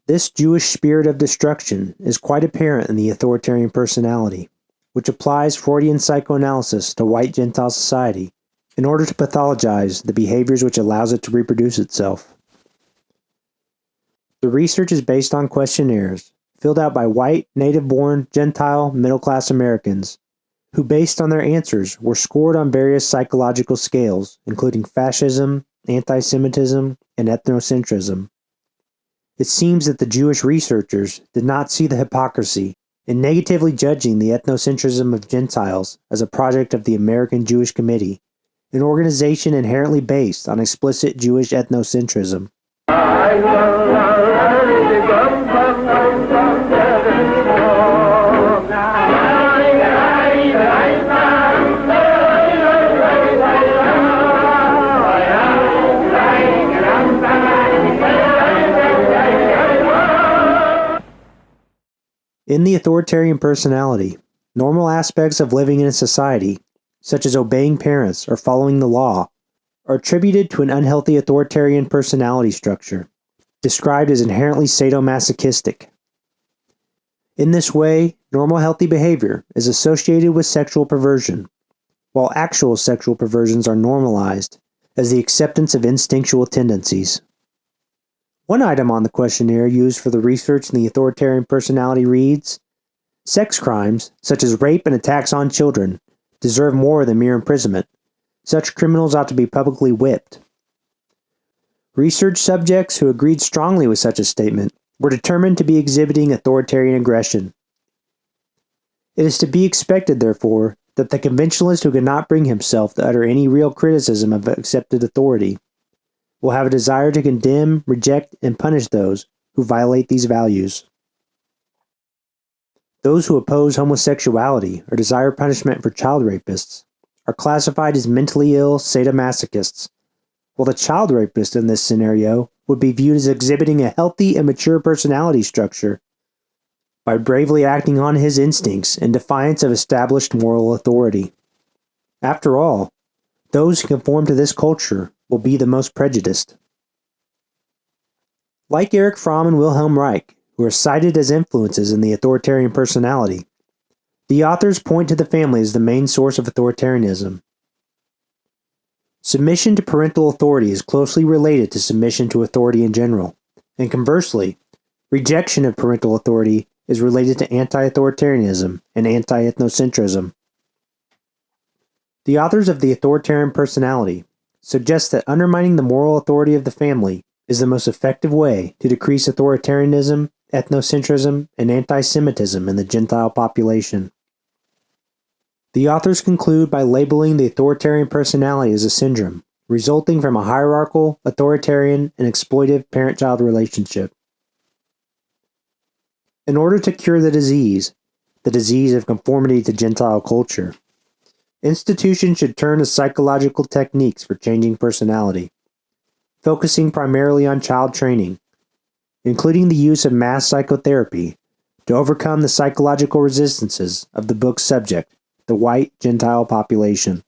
This Jewish spirit of destruction is quite apparent in the authoritarian personality, which applies Freudian psychoanalysis to white Gentile society in order to pathologize the behaviors which allows it to reproduce itself. The research is based on questionnaires filled out by white, native-born, Gentile, middle-class Americans who, based on their answers, were scored on various psychological scales, including fascism, anti-Semitism, and ethnocentrism. It seems that the Jewish researchers did not see the hypocrisy in negatively judging the ethnocentrism of Gentiles as a project of the American Jewish Committee, an organization inherently based on explicit Jewish ethnocentrism. In the authoritarian personality, normal aspects of living in a society, such as obeying parents or following the law, are attributed to an unhealthy authoritarian personality structure, described as inherently sadomasochistic. In this way, normal healthy behavior is associated with sexual perversion, while actual sexual perversions are normalized as the acceptance of instinctual tendencies. One item on the questionnaire used for the research in the authoritarian personality reads, "Sex crimes, such as rape and attacks on children, deserve more than mere imprisonment. Such criminals ought to be publicly whipped." Research subjects who agreed strongly with such a statement were determined to be exhibiting authoritarian aggression. It is to be expected, therefore, that the conventionalist who cannot bring himself to utter any real criticism of accepted authority will have a desire to condemn, reject, and punish those who violate these values. Those who oppose homosexuality or desire punishment for child rapists are classified as mentally ill sadomasochists, while the child rapist in this scenario would be viewed as exhibiting a healthy and mature personality structure by bravely acting on his instincts in defiance of established moral authority. After all, those who conform to this culture will be the most prejudiced. Like Erich Fromm and Wilhelm Reich, who are cited as influences in the authoritarian personality, the authors point to the family as the main source of authoritarianism. Submission to parental authority is closely related to submission to authority in general, and conversely, rejection of parental authority is related to anti-authoritarianism and anti-ethnocentrism. The authors of The Authoritarian Personality suggest that undermining the moral authority of the family is the most effective way to decrease authoritarianism, ethnocentrism, and anti-Semitism in the Gentile population. The authors conclude by labeling the authoritarian personality as a syndrome, resulting from a hierarchical, authoritarian, and exploitive parent-child relationship. In order to cure the disease of conformity to Gentile culture, institutions should turn to psychological techniques for changing personality, focusing primarily on child training, including the use of mass psychotherapy to overcome the psychological resistances of the book's subject, the white Gentile population.